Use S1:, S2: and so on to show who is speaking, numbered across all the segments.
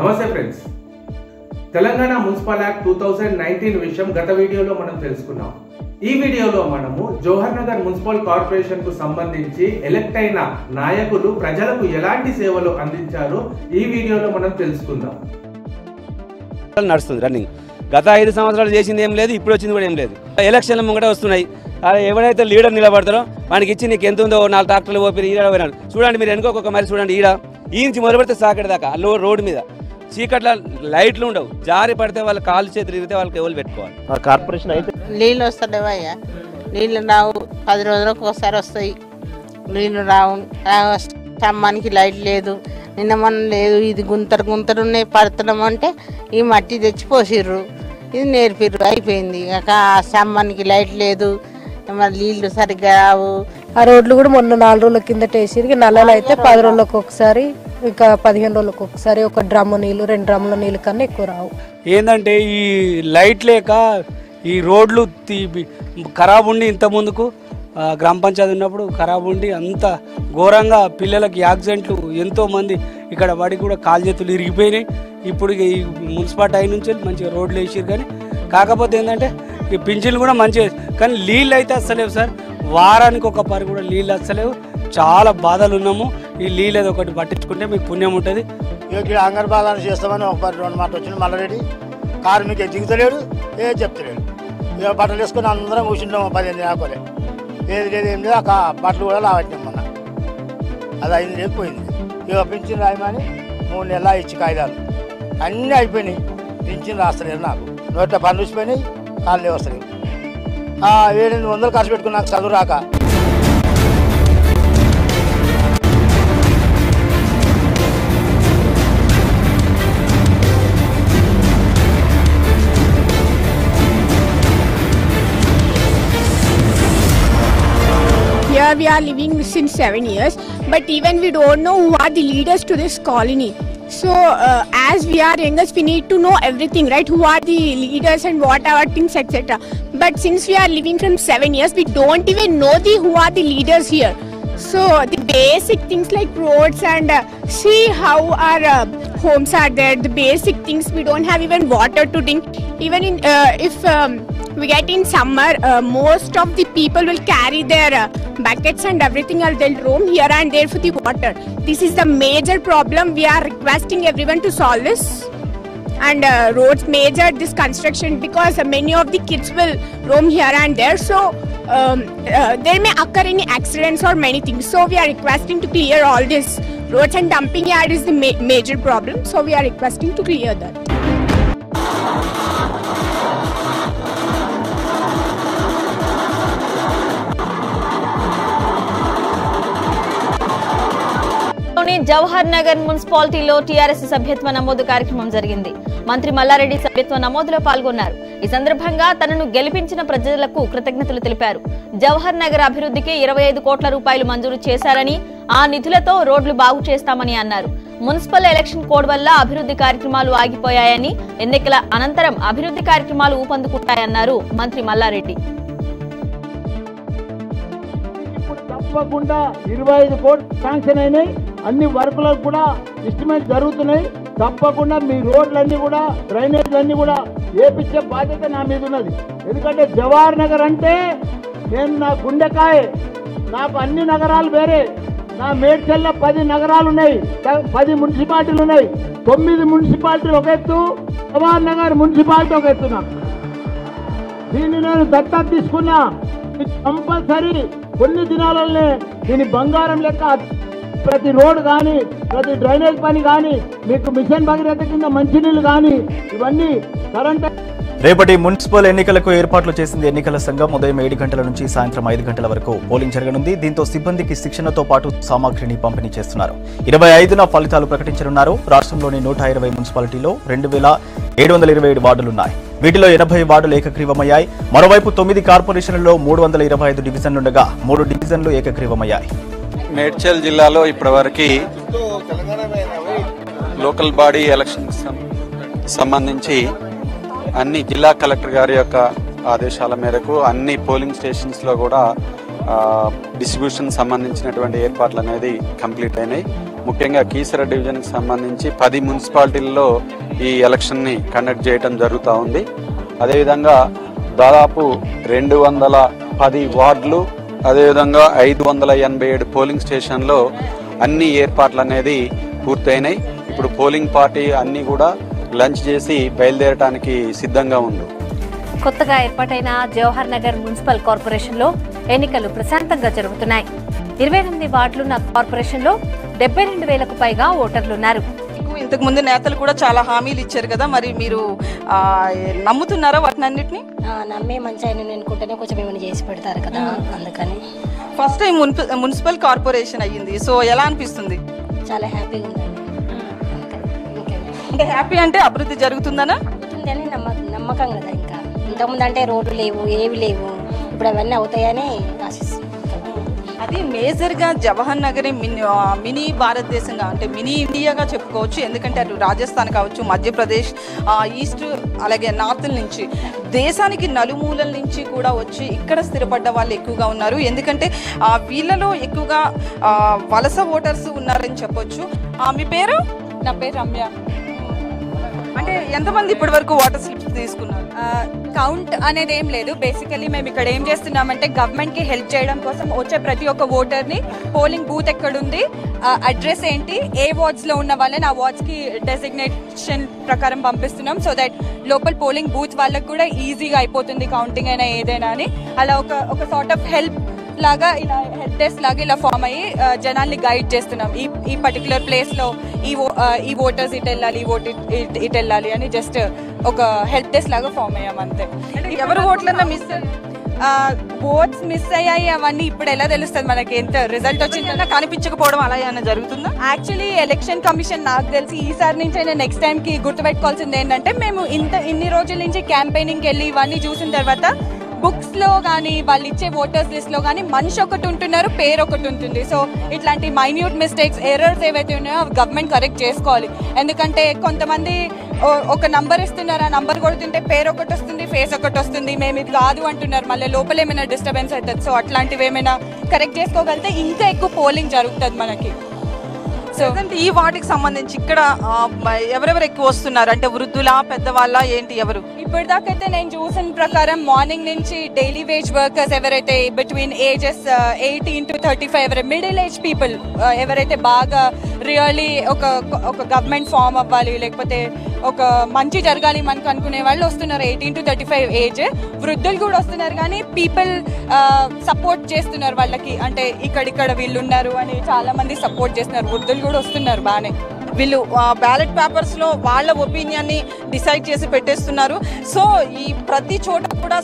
S1: నమస్తే friends, Telangana municipal act 2019 విషయం గత వీడియోలో మనం తెలుసుకున్నాం. ఈ వీడియోలో మనము జవహర్ నగర్ మున్సిపల్ కార్పొరేషన్ కు సంబంధించి ఎలక్ట్ అయిన నాయకులు ప్రజలకు ఎలాంటి సేవలు అందించారో ఈ వీడియోలో మనం తెలుసుకుందాం.
S2: నడుస్తుంది రన్నింగ్. గత 5 సంవత్సరాలు చేసింది ఏం లేదు, ఇప్పుడు వచ్చింది కూడా ఏం లేదు. ఎలక్షన్ల ముంగట వస్తున్నాయి. ఎవరైతే లీడర్ నిలబడతారో వానికి ఇచ్చి నీకు ఎంత ఉందో 4 ట్రాక్టర్లు పోయి ఈడ పోయినాడు. చూడండి మీరు వెనుకొక మరి చూడండి, ఈ నుంచి మొదలుపెడితే సాకటి దాకా రోడ్డు మీద చీకట్ల లైట్లు ఉండవు. జారి పడితే వాళ్ళు కాలు చేతులు ఇరిగితే వాళ్ళకి ఎవరు పెట్టుకోవాలి.
S3: కార్పొరేషన్ అయితే
S4: నీళ్ళు వస్తాయి, నీళ్ళు రావు, 10 రోజులకు ఒకసారి వస్తాయి. నీళ్ళు రావు, స్తంభానికి లైట్ లేదు, నిన్న మనం లేదు. ఇది గుంతరు ఉన్నాయి, పడుతున్నాం అంటే ఈ మట్టి తెచ్చి పోసిర్రు, ఇది నేర్పిర్రు, అయిపోయింది. ఇక ఆ స్తంభానికి లైట్ లేదు, మరి నీళ్ళు సరిగ్గా రావు.
S5: ఆ రోడ్లు కూడా మొన్న 4 రోజుల కిందట వేసి నల్లలు అయితే 10 రోజులకు ఒకసారి, ఇంకా 15 రోజులకు ఒకసారి ఒక డ్రమ్ము నీళ్ళు 2 డ్రమ్ముల నీళ్ళు కన్నా ఎక్కువ రావు.
S2: ఏంటంటే ఈ లైట్ లేక ఈ రోడ్లు ఖరాబ్ ఉండి ఇంత ముందుకు గ్రామ పంచాయతీ ఉన్నప్పుడు ఖరాబ్ ఉండి అంత ఘోరంగా పిల్లలకి యాక్సిడెంట్లు ఎంతోమంది ఇక్కడ వాడికి కూడా కాలు చేతులు ఇరిగిపోయినాయి. ఇప్పుడు ఈ మున్సిపాలిటీ అయిన నుంచి మంచిగా రోడ్లు వేసారు. కానీ కాకపోతే ఏంటంటే ఈ పింఛన్లు కూడా మంచిగా, కానీ నీళ్ళు అయితే వస్తలేవు సార్. వారానికి ఒక పరి కూడా నీళ్ళు వస్తలేవు. చాలా బాధలు ఉన్నాము. ఈ నీళ్ళు ఏదో ఒకటి పట్టించుకుంటే మీకు పుణ్యం ఉంటుంది.
S3: ఇక్కడ అంగన్వాడీ చేస్తామని ఒక 2 మాట వచ్చింది. మల్లారెడ్డి కారు మీకు దిగుతలేడు, ఏ చెప్తలేడు. ఇక బట్టలు వేసుకొని అందరం కూర్చుంటాం 15 ఆకోలే, ఏది లేదు ఏం లేదు. ఆ బట్టలు కూడా లావట్టినాం మొన్న, అది 5 లేదు పోయింది. ఇక పింఛన్ రాయమని 3 నెలలు ఇచ్చి కాగితాలు అన్నీ అయిపోయినాయి. పింఛన్ రాస్తలేరు, నాకు నోట్ల పనులు వచ్చిపోయినాయి, కాళ్ళు వస్తలేవు. 700 ఖర్చు పెట్టుకుని నాకు చదువు రాక.
S6: Here we are living since 7 years, but even we don't know who are the leaders to this colony. So as we are youngers, we need to know everything, right? Who are the leaders and what are things, etc. But since we are living from 7 years, we don't even know who are the leaders here. So the basic things like roads and see how our homes are there, the basic things, we don't have even water to drink. Even in if we get in summer, most of the people will carry their buckets and everything, or they'll roam here and there for the water. This is the major problem. We are requesting everyone to solve this. And roads major this construction, because many of the kids will roam here and there, so there may occur any accidents or many things. So we are requesting to clear all this. Roads and dumping yard is the major problem, so we are requesting to clear that.
S7: Jawahar Nagar మున్సిపాలిటీలో TRS సభ్యత్వ నమోదు కార్యక్రమం జరిగింది. మంత్రి మల్లారెడ్డి సభ్యత్వ నమోదులో పాల్గొన్నారు. ఈ సందర్భంగా తనను గెలిపించిన ప్రజలకు కృతజ్ఞతలు తెలిపారు. జవహర్ నగర్ అభివృద్ధికి 25 కోట్ల రూపాయలు మంజూరు చేశారని, ఆ నిధులతో రోడ్లు బాగు చేస్తామని అన్నారు. మున్సిపల్ ఎలక్షన్ కోడ్ వల్ల అభివృద్ధి కార్యక్రమాలు ఆగిపోయాయని, ఎన్నికల అనంతరం అభివృద్ధి కార్యక్రమాలు ఊపందుకుంటాయన్నారు మంత్రి మల్లారెడ్డి.
S8: తప్పకుండా 25 కోట్లు శాంక్షన్ అయినాయి. అన్ని వర్కులకు కూడా ఎస్టిమేట్ జరుగుతున్నాయి. తప్పకుండా మీ రోడ్లన్నీ కూడా, డ్రైనేజ్లన్నీ కూడా వేపించే బాధ్యత నా మీద ఉన్నది. ఎందుకంటే జవహర్ నగర్ అంటే నేను నా గుండెకాయ. నాకు అన్ని నగరాలు వేరే. నా మేడ్చల్లో 10 నగరాలు ఉన్నాయి, 10 మున్సిపాలిటీలు ఉన్నాయి. 9 మున్సిపాలిటీలు ఒక ఎత్తు, జవహర్ నగర్ మున్సిపాలిటీ ఒక ఎత్తున. దీన్ని నేను దత్తత తీసుకున్నా. కంపల్సరీ కొన్ని దినాలనే దీని బంగారం లెక్క ప్రతి రోడ్ కానీ, ప్రతి డ్రైనేజ్ పని కానీ, మీకు మిషన్ భగీరథ కింద మంచినీళ్ళు కానీ, ఇవన్నీ కరెంట్.
S9: రేపటి మున్సిపల్ ఎన్నికలకు ఏర్పాట్లు చేసింది ఎన్నికల సంఘం. ఉదయం 7 గంటల నుంచి సాయంత్రం 5 గంటల వరకు పోలింగ్ జరగనుంది. దీంతో సిబ్బందికి శిక్షణతో పాటు సామాగ్రిని పంపిణీ చేస్తున్నారు. 25న ఫలితాలు ప్రకటించనున్నారు. రాష్ట్రంలోని 120 మున్సిపాలిటీలో 2727 వార్డులున్నాయి. వీటిలో 80 వార్డులు ఏకగ్రీవమయ్యాయి. మరోవైపు 9 కార్పొరేషన్లలో 325 డివిజన్లుండగా 3 డివిజన్లు ఏకగ్రీవమయ్యాయి.
S10: మేడ్చల్ జిల్లాలో ఇప్పటివరకు లోకల్ బాడీ ఎలక్షన్ సంబంధించి అన్ని జిల్లా కలెక్టర్ గారి యొక్క ఆదేశాల మేరకు అన్ని పోలింగ్ స్టేషన్స్లో కూడా డిస్ట్రిబ్యూషన్ సంబంధించినటువంటి ఏర్పాట్లు అనేది కంప్లీట్ అయినాయి. ముఖ్యంగా కీసర డివిజన్కి సంబంధించి 10 మున్సిపాలిటీల్లో ఈ ఎలక్షన్ని కండక్ట్ చేయడం జరుగుతూ ఉంది. అదేవిధంగా దాదాపు 210 వార్డులు, అదేవిధంగా 587 పోలింగ్ స్టేషన్లో అన్ని ఏర్పాట్లు అనేది పూర్తయినాయి. ఇప్పుడు పోలింగ్ పార్టీ అన్ని కూడా లంచ్ చేసి బయలుదేరడానికి సిద్ధంగా ఉంది.
S11: కొత్తగా ఏర్పాటైన జవహర్ నగర్ మున్సిపల్ కార్పొరేషన్లో ఎన్నికలు ప్రశాంతంగా జరుగుతున్నాయి. 28 వార్డులున్న కార్పొరేషన్లో 72,000కు పైగా ఓటర్లున్నారు.
S12: ఇంతకు ముందు నేతలు కూడా చాలా హామీలు ఇచ్చారు కదా, మరి మీరు నమ్ముతున్నారా వాటినన్నిటిని?
S13: నమ్మే మంచి ఆయన అనుకుంటేనే కొంచెం ఏమైనా చేసి పెడతారు కదా, అందుకని.
S12: ఫస్ట్ టైం మున్సిపల్ కార్పొరేషన్ అయ్యింది, సో ఎలా అనిపిస్తుంది?
S13: చాలా హ్యాపీగా ఉందండి.
S12: అంటే హ్యాపీ అంటే అభివృద్ధి జరుగుతుందనా?
S13: జరుగుతుందని నమ్మకం కదా. ఇంకా ఇంతకుముందు అంటే రోడ్లు లేవు, ఏవి లేవు, ఇప్పుడు అవన్నీ అవుతాయని ఆశిస్తున్నాం.
S12: అది మేజర్గా జవహర్ నగర్ మినీ భారతదేశంగా అంటే మినీ ఇండియాగా చెప్పుకోవచ్చు. ఎందుకంటే అటు రాజస్థాన్ కావచ్చు, మధ్యప్రదేశ్, ఈస్ట్ అలాగే నార్త్ నుంచి దేశానికి నలుమూలల నుంచి కూడా వచ్చి ఇక్కడ స్థిరపడ్డ వాళ్ళు ఎక్కువగా ఉన్నారు. ఎందుకంటే వీళ్ళలో ఎక్కువగా వలస ఓటర్స్ ఉన్నారని చెప్పొచ్చు. మీ పేరు?
S14: నా పేరు రమ్య.
S12: అంటే ఎంతమంది ఇప్పటి వరకు వాటర్ స్లిప్స్ తీసుకున్నారు?
S14: కౌంట్ అనేది ఏం లేదు. బేసికలీ మేము ఇక్కడ ఏం చేస్తున్నామంటే గవర్నమెంట్కి హెల్ప్ చేయడం కోసం వచ్చే ప్రతి ఒక్క ఓటర్ని పోలింగ్ బూత్ ఎక్కడుంది, అడ్రస్ ఏంటి, ఏ వార్డ్స్లో ఉన్న వాళ్ళని ఆ వార్డ్స్కి డెసిగ్నేషన్ ప్రకారం పంపిస్తున్నాం. సో దట్ లోపల పోలింగ్ బూత్ వాళ్ళకి కూడా ఈజీగా అయిపోతుంది కౌంటింగ్ అయినా ఏదైనా అని. అలా ఒక సార్ట్ ఆఫ్ హెల్ప్ లాగా ఇలా హెల్ప్ డెస్క్ లాగా ఇలా ఫామ్ అయ్యి జనాల్ని గైడ్ చేస్తున్నాం. ఈ పర్టికులర్ ప్లేస్లో ఈ ఓటర్స్ ఇటు వెళ్ళాలి, ఈ ఓటు ఇటు వెళ్ళాలి అని జస్ట్ ఒక హెల్ప్ డెస్క్ లాగా ఫామ్ అయ్యాం అంతే.
S12: ఎవరు ఓట్లన్నా మిస్
S14: ఓట్స్ మిస్ అయ్యాయి అవన్నీ ఇప్పుడు ఎలా తెలుస్తుంది మనకి? ఎంత రిజల్ట్ వచ్చిందన్నా
S12: కనిపించకపోవడం అలా ఏమైనా జరుగుతుందా?
S14: యాక్చువల్లీ ఎలక్షన్ కమిషన్ నాకు తెలిసి ఈసారి నుంచి అయినా నెక్స్ట్ టైంకి గుర్తుపెట్టుకోవాల్సింది ఏంటంటే, మేము ఇన్ని రోజుల నుంచి క్యాంపెయినింగ్కి వెళ్ళి ఇవన్నీ చూసిన తర్వాత బుక్స్లో కానీ వాళ్ళు ఇచ్చే ఓటర్స్ లిస్ట్లో కానీ మనిషి ఒకటి ఉంటున్నారు, పేరు ఒకటి ఉంటుంది. సో ఇట్లాంటి మైన్యూట్ మిస్టేక్స్, ఎర్రర్స్ ఏవైతే ఉన్నాయో అవి గవర్నమెంట్ కరెక్ట్ చేసుకోవాలి. ఎందుకంటే కొంతమంది ఒక నంబర్ ఇస్తున్నారు, ఆ నంబర్ కొడుతుంటే పేరు ఒకటి వస్తుంది, ఫేస్ ఒకటి వస్తుంది, మేము ఇది కాదు అంటున్నారు, మళ్ళీ లోపల ఏమైనా డిస్టర్బెన్స్ అవుతుంది. సో అట్లాంటివి ఏమైనా కరెక్ట్ చేసుకోగలిగితే ఇంకా ఎక్కువ పోలింగ్ జరుగుతుంది మనకి.
S12: సో ఈ వాటికి సంబంధించి ఇక్కడ ఎవరెవరు ఎక్కువ వస్తున్నారు? అంటే వృద్ధుల, పెద్దవాళ్ళ, ఏంటి ఎవరు?
S14: ఇప్పటిదాకైతే నేను చూసిన ప్రకారం మార్నింగ్ నుంచి డైలీ వేజ్ వర్కర్స్ ఎవరైతే between ages 18 to 35 middle age people ఎవరైతే బాగా రియల్లీ ఒక గవర్నమెంట్ ఫామ్ అవ్వాలి, లేకపోతే ఒక మంచి జరగాలి మనకు అనుకునే వాళ్ళు వస్తున్నారు. 18 to 35 ఏజ్ వృద్ధులు కూడా వస్తున్నారు, కానీ పీపుల్ సపోర్ట్ చేస్తున్నారు వాళ్ళకి. అంటే ఇక్కడ వీళ్ళు ఉన్నారు అని చాలా మంది సపోర్ట్ చేస్తున్నారు. వృద్ధులు కూడా వస్తున్నారు బాగానే.
S12: వీళ్ళు బ్యాలెట్ పేపర్స్ లో వాళ్ళ ఒపీనియన్ ని డిసైడ్ చేసి పెట్టేస్తున్నారు. సో ఈ ప్రతి చోట కూడా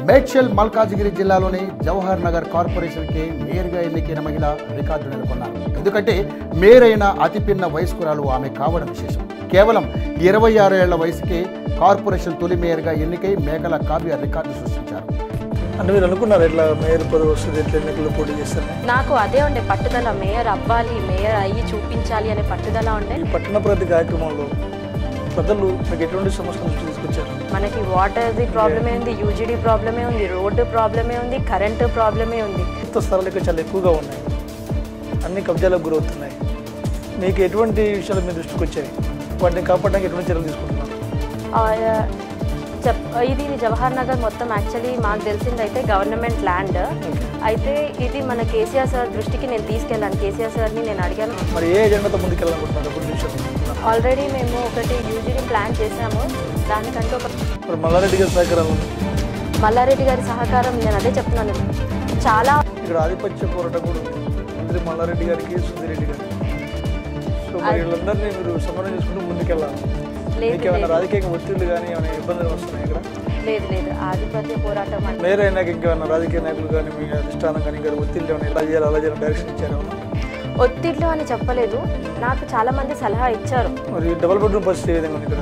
S15: మేడ్చల్ మల్కాజిగిరి జిల్లాలోని జవహర్ నగర్ కార్పొరేషన్కి మేయర్గా ఎన్నికైన మహిళ రికార్డు నెలకొన్నారు. ఎందుకంటే మేయర్ అయిన అతిపిన్న వయస్కురాలు ఆమె కావడం విశేషం. కేవలం 26 ఏళ్ల వయసుకే కార్పొరేషన్ తొలి మేయర్గా ఎన్నికై మేకల కావ్య రికార్డు సృష్టించారు.
S16: అంటే మీరు అనుకున్నారు ఎట్లా మేయర్ పదవి వస్తుంది, ఎట్లా ఎన్నికల్లో పోటీ చేస్తారు?
S17: నాకు అదే ఉండే పట్టుదల, మేయర్ అవ్వాలి, మేయర్ అయ్యి చూపించాలి అనే పట్టుదల ఉండే.
S16: ఈ పట్టణ ప్రగతి కార్యక్రమంలో ప్రజలు మీకు ఎటువంటి సమస్యలు తీసుకొచ్చారు?
S17: మనకి వాటర్ది ప్రాబ్లమే ఉంది, యూజీడీ ప్రాబ్లమే ఉంది, రోడ్డు ప్రాబ్లమే ఉంది, కరెంటు ప్రాబ్లమే ఉంది.
S16: కొత్త స్థలాలు ఇక్కడ చాలా ఎక్కువగా ఉన్నాయి, అన్ని కబ్జాలకు గురవుతున్నాయి. మీకు ఎటువంటి విషయాలు మీ దృష్టికి వచ్చాయి? వాటిని కాపాడడానికి ఎటువంటి చర్యలు తీసుకుంటున్నారు?
S17: ఇది జవహర్ నగర్ మొత్తం యాక్చువల్లీ మాకు తెలిసింది అయితే గవర్నమెంట్ ల్యాండ్. అయితే ఇది మన కేసీఆర్ సార్ దృష్టికి నేను తీసుకెళ్ళాను. కేసీఆర్ సార్ని నేను అడిగాను,
S16: మరి ఏ ఎజెండాతో ముందుకెళ్ళాలనుకుంటున్నారు?
S17: ఆల్రెడీ మేము ఒకటి యూజీడీ ప్లాన్ చేసాము. దానికంటే ఒక
S16: మల్లారెడ్డి గారి సహకారం,
S17: మల్లారెడ్డి గారి సహకారం నేను అదే చెప్తున్నాను. చాలా
S16: ఇక్కడ ఆధిపత్య పోరాటం కూడా ఉంది, మంత్రి మల్లారెడ్డి గారికి, సుధీరెడ్డి గారికి. సో మరి వీళ్ళందరినీ మీరు సమన్వయం చేసుకుంటూ ముందుకెళ్ళాలి. ఏమైనా రాజకీయ ఒత్తిళ్లు కానీ ఏమైనా ఇబ్బందులు వస్తున్నాయి ఇక్కడ?
S17: లేదు, ఆధిపత్య పోరాటం అంటే
S16: మేయర్ అయినాక ఇంకేమైనా రాజకీయ నాయకులు కానీ మీ అధిష్టానం కానీ ఇంకా ఒత్తిళ్ళు ఏమైనా ఇలా చేయాలి అలా చేయాలి డైరెక్షన్ ఇచ్చారు?
S17: ఒత్తిళ్ళు అని చెప్పలేదు, నాకు చాలా మంది సలహా ఇచ్చారు.
S16: మరి డబుల్ బెడ్రూమ్ పరిస్థితి ఏ విధంగా ఉంది ఇక్కడ?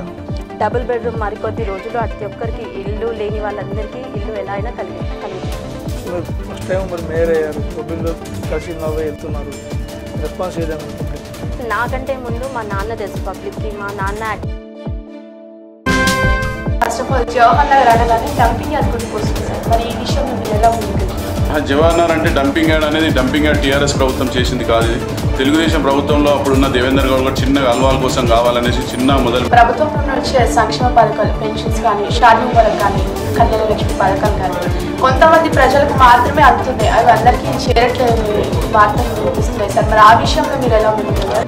S17: డబుల్ బెడ్రూమ్ మరికొద్ది రోజుల్లో ప్రతి ఒక్కరికి ఇల్లు లేని వాళ్ళందరికీ ఇల్లు ఎలా అయినా కలుగుతుంది.
S16: ఫస్ట్ టైం మరి మేయర్ అయ్యారు, సభ్యుల్లో కలిసి వెళ్తున్నారు, రెస్పాన్స్ ఏ విధంగా?
S17: నాకంటే ముందు మా నాన్న తెలుసు పబ్లిక్కి. మా నాన్న
S18: first of all Jawahar Nagar అనగానే డంపింగ్ యార్డ్ గుర్తుకొస్తుంది సార్. మరి ఈ విషయంలో మీరు ఎలా ఉంది? జవహర్ నగర్ అంటే డంపింగ్ యార్డ్ అనేది డంపింగ్ యార్డ్ టీఆర్ఎస్ ప్రభుత్వం చేసింది కాదు. ఇది తెలుగుదేశం ప్రభుత్వంలో అప్పుడున్న దేవేందర్ గౌడ్ కూడా చిన్న అల్వాల కోసం కావాలనేసి చిన్న మొదలు
S19: ప్రభుత్వం వచ్చే సంక్షేమ పథకాలు, పెన్షన్స్ కానీ, షాదీ వరకు కానీ, కళ్యాణ లక్ష్మి పథకాలు కానీ కొంతమంది ప్రజలకు మాత్రమే అందుతున్నాయి. అవి అందరికీ చేరట్లేదు వార్తలు వినిపిస్తున్నాయి సార్. మరి ఆ విషయంలో మీరు